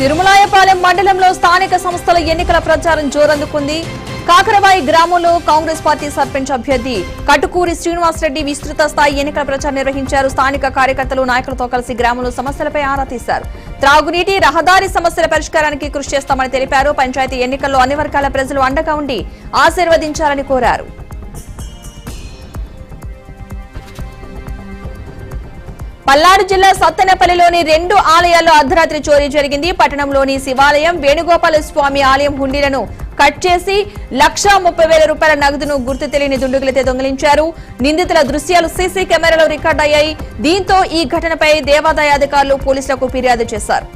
తిరుమలాయపాలెం మండలంలో స్థానిక సంస్థల ఎన్నికల ప్రచారం జోరందుకుంది. కాకరవాయి గ్రామంలో కాంగ్రెస్ పార్టీ సర్పంచ్ అభ్యర్థి కటుకూరి శ్రీనివాసరెడ్డి విస్తృత స్థాయి ఎన్నికల ప్రచారం నిర్వహించారు. స్థానిక కార్యకర్తలు నాయకులతో కలిసి గ్రామంలో సమస్యలపై ఆరా తీశారు. త్రాగునీటి, రహదారి సమస్యల పరిష్కారానికి కృషి చేస్తామని తెలిపారు. పంచాయతీ ఎన్నికల్లో అన్ని వర్గాల ప్రజలు అండగా ఉండి ఆశీర్వదించాలని కోరారు. పల్నాడు జిల్లా సత్తెనపల్లిలోని 2 ఆలయాల్లో అర్ధరాత్రి చోరీ జరిగింది. పట్టణంలోని శివాలయం, వేణుగోపాల స్వామి ఆలయం హుండీలను కట్ చేసి 1,30,000 రూపాయల నగదును గుర్తు తెలియని దుండగులతో దొంగిలించారు. నిందితుల దృశ్యాలు సీసీ కెమెరాలో రికార్డయ్యాయి. దీంతో ఈ ఘటనపై దేవాదాయ అధికారులు పోలీసులకు ఫిర్యాదు చేశారు.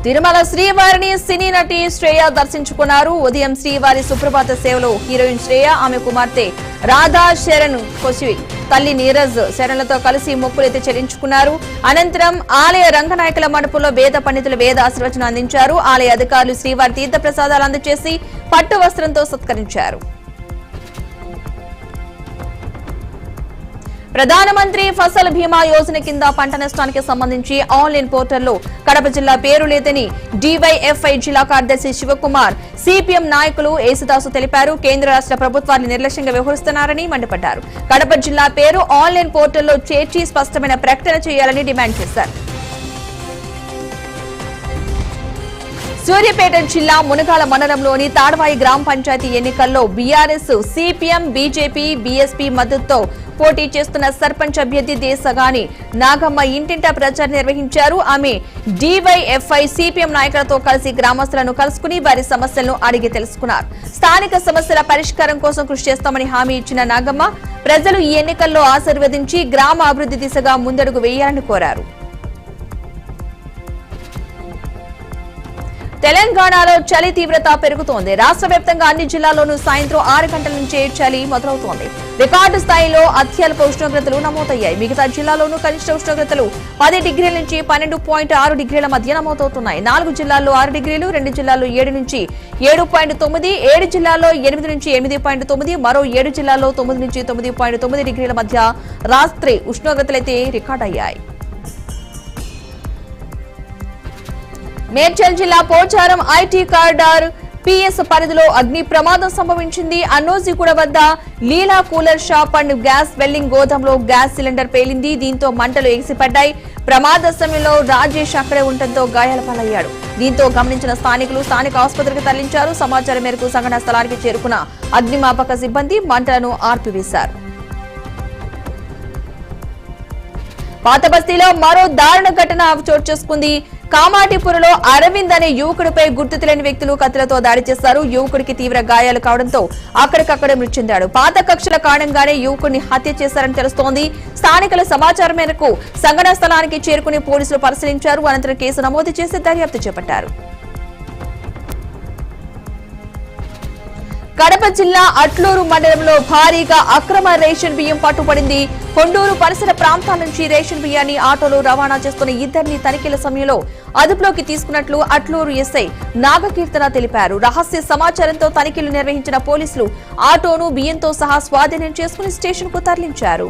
తిరుమల శ్రీవారిని సినీ నటి శ్రేయ దర్శించుకున్నారు. ఉదయం శ్రీవారి సుప్రభాత సేవలో హీరోయిన్ శ్రేయ, ఆమె కుమార్తె రాధా శరణ్ కొసి, తల్లి నీరజ్ శరణ్లతో కలిసి మొక్కులైతే చెల్లించుకున్నారు. అనంతరం ఆలయ రంగనాయకుల మండపంలో వేద పండితులు వేద ఆశీర్వచనం అందించారు. ఆలయ అధికారులు శ్రీవారి తీర్థ ప్రసాదాలు అందజేసి పట్టు వస్త్రంతో సత్కరించారు. ప్రధానమంత్రి ఫసల్ బీమా యోజన కింద పంట నష్టానికి సంబంధించి ఆన్లైన్ పోర్టల్లో కడప జిల్లా పేరు లేదని డివైఎఫ్ఐ జిల్లా కార్యదర్శి శివకుమార్, సిపిఎం నాయకులు యేసుదాసు తెలిపారు. కేంద్ర రాష్ట్ర ప్రభుత్వాన్ని నిర్లక్ష్యంగా వ్యవహరిస్తున్నారని మండిపడ్డారు. కడప జిల్లా పేరు ఆన్లైన్ పోర్టల్లో చేర్చి స్పష్టమైన ప్రకటన చేయాలని డిమాండ్ చేశారు. సూర్యాపేట జిల్లా మునగాల మండలంలోని తాడవాయి గ్రామ పంచాయతీ ఎన్నికల్లో బీఆర్ఎస్, సిపిఎం, బీజేపీ, బీఎస్పీ మద్దతుతో పోటీ చేస్తున్న సర్పంచ్ అభ్యర్థి దేశగాని నాగమ్మ ఇంటింటా ప్రచారం నిర్వహించారు. ఆమె డివైఎఫ్ఐ, సిపిఎం నాయకులతో కలిసి గ్రామస్తులను కలుసుకుని వారి సమస్యలను అడిగి తెలుసుకున్నారు. స్థానిక సమస్యల పరిష్కారం కోసం కృషి చేస్తామని హామీ ఇచ్చిన నాగమ్మ ప్రజలు ఈ ఎన్నికల్లో ఆశీర్వదించి గ్రామ అభివృద్ధి దిశగా ముందడుగు వేయాలని కోరారు. తెలంగాణలో చలి తీవ్రత పెరుగుతోంది. రాష్ట్ర వ్యాప్తంగా అన్ని జిల్లాల్లోనూ సాయంత్రం 6 గంటల నుంచే చలి మొదలవుతోంది. రికార్డు స్థాయిలో అత్యల్ప ఉష్ణోగ్రతలు నమోదయ్యాయి. మిగతా జిల్లాల్లోనూ కనిష్ట ఉష్ణోగ్రతలు 10 డిగ్రీల నుంచి 12.6 డిగ్రీల మధ్య నమోదవుతున్నాయి. 4 జిల్లాల్లో 6 డిగ్రీలు, 2 జిల్లాల్లో 7 నుంచి 7.9, 7 జిల్లాల్లో 8 నుంచి 8.9, మరో 7 జిల్లాల్లో 9 నుంచి 9.9 డిగ్రీల మధ్య రాత్రి ఉష్ణోగ్రతలైతే రికార్డయ్యాయి. మేడ్చల్ జిల్లా పోచారం ఐటీ కారిడార్ పిఎస్ పరిధిలో అగ్ని ప్రమాదం సంభవించింది. అన్నోజిగూడ వద్ద Leela cooler shop and gas welding గోదాంలో గ్యాస్ సిలిండర్ పేలింది. దీంతో మంటలు ఎగిసిపడ్డాయి. ప్రమాద సమయంలో రాజేష్ అక్కడే ఉండటంతో గాయాల పాలయ్యాడు. దీంతో గమనించిన స్థానికులు స్థానిక ఆసుపత్రికి తరలించారు. సమాచారం మేరకు సంఘటనా స్థలానికి చేరుకున్న అగ్నిమాపక సిబ్బంది మంటలను ఆర్పివేశారు. పాతబస్తీలో మరో దారుణ ఘటన చోటు చేసుకుంది. కామాటిపురలో అరవింద్ అనే యువకుడిపై గుర్తు తెలియని వ్యక్తులు కత్తులతో దాడి చేశారు. యువకుడికి తీవ్ర గాయాలు కావడంతో అక్కడికక్కడే మృతి చెందాడు. పాత కక్షల కారణంగానే యువకుడిని హత్య చేశారని తెలుస్తోంది. స్థానికుల సమాచారం మేరకు సంఘటనా స్థలానికి చేరుకుని పోలీసులు పరిశీలించారు. అనంతరం కేసు నమోదు చేసి దర్యాప్తు చేపట్టారు. కడప జిల్లా అట్లూరు మండలంలో భారీగా అక్రమ రేషన్ బియ్యం పట్టుబడింది. కొండూరు పరిసర ప్రాంతాల నుంచి రేషన్ బియ్యాన్ని ఆటోలో రవాణా చేస్తున్న ఇద్దరిని తనిఖీల సమయంలో అదుపులోకి తీసుకున్నట్లు అట్లూరు ఎస్ఐ నాగకీర్తన తెలిపారు. రహస్య సమాచారంతో తనిఖీలు నిర్వహించిన పోలీసులు ఆటోను బియ్యంతో సహా స్వాధీనం చేసుకుని స్టేషన్ కు తరలించారు.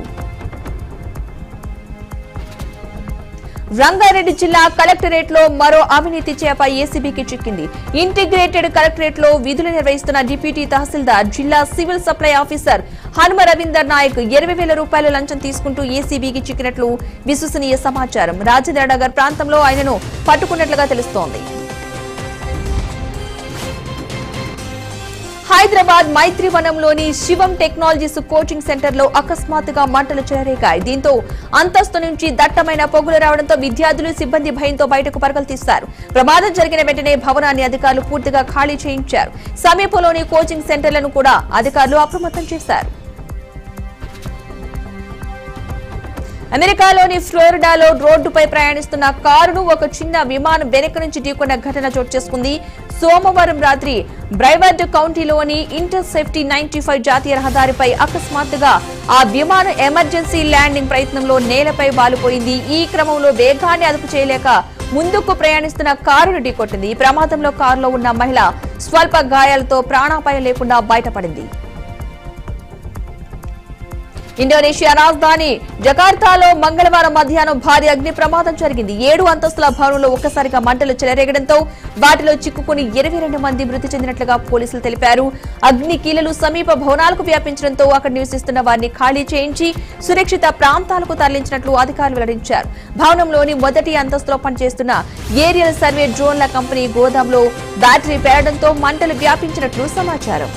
రంగారెడ్డి జిల్లా కలెక్టరేట్ లో మరో అవినీతి చేప ఏసీబీకి చిక్కింది. ఇంటిగ్రేటెడ్ కలెక్టరేట్ లో విధులు నిర్వహిస్తున్న డిప్యూటీ తహసీల్దార్, జిల్లా civil supply officer Hanuma Ravinder Naik 20,000 రూపాయల లంచం తీసుకుంటూ ఏసీబీకి చిక్కినట్లు విశ్వసనీయ సమాచారం. రాజేంద్ర నగర్ ప్రాంతంలో ఆయనను పట్టుకున్నట్లుగా తెలుస్తోంది. హైదరాబాద్ మైత్రివనంలోని శివం టెక్నాలజీస్ కోచింగ్ సెంటర్ లో అకస్మాత్తుగా మంటలు చెలరేగాయి. దీంతో అంతస్తు నుంచి దట్టమైన పొగలు రావడంతో విద్యార్థులు, సిబ్బంది భయంతో బయటకు పరుగులు తీశారు. ప్రమాదం జరిగిన వెంటనే భవనాన్ని అధికారులు పూర్తిగా ఖాళీ చేయించారు. సమీపంలోని కోచింగ్ సెంటర్లను కూడా అధికారులు అప్రమత్తం చేశారు. అమెరికాలోని ఫ్లోరిడాలో రోడ్డుపై ప్రయాణిస్తున్న కారును ఒక చిన్న విమానం వెనక నుంచి ఢీకొన్న ఘటన చోటు చేసుకుంది. సోమవారం రాత్రి బ్రైవర్డ్ కౌంటీలోని ఇంటర్సెప్టీ 95 జాతీయ రహదారిపై అకస్మాత్తుగా ఆ విమానం ఎమర్జెన్సీ ల్యాండింగ్ ప్రయత్నంలో నేలపై వాలిపోయింది. ఈ క్రమంలో వేగాన్ని అదుపు చేయలేక ముందుకు ప్రయాణిస్తున్న కారును ఢీకొట్టింది. ఈ ప్రమాదంలో కారులో ఉన్న మహిళ స్వల్ప గాయాలతో ప్రాణాపాయం లేకుండా బయటపడింది. ఇండోనేషియా రాజధాని జకార్తాలో మంగళవారం మధ్యాహ్నం భారీ అగ్ని ప్రమాదం జరిగింది. 7 అంతస్తుల భవనంలో ఒక్కసారిగా మంటలు చెలరేగడంతో వాటిలో చిక్కుకుని 22 మంది మృతి చెందినట్లుగా పోలీసులు తెలిపారు. అగ్ని కీలలు సమీప భవనాలకు వ్యాపించడంతో అక్కడ నివసిస్తున్న వారిని ఖాళీ చేయించి సురక్షిత ప్రాంతాలకు తరలించినట్లు అధికారులు వెల్లడించారు. భవనంలోని మొదటి అంతస్తులో పనిచేస్తున్న ఏరియల్ సర్వే డ్రోన్ల కంపెనీ గోదాంలో బ్యాటరీ పేలడంతో మంటలు వ్యాపించినట్లు సమాచారం.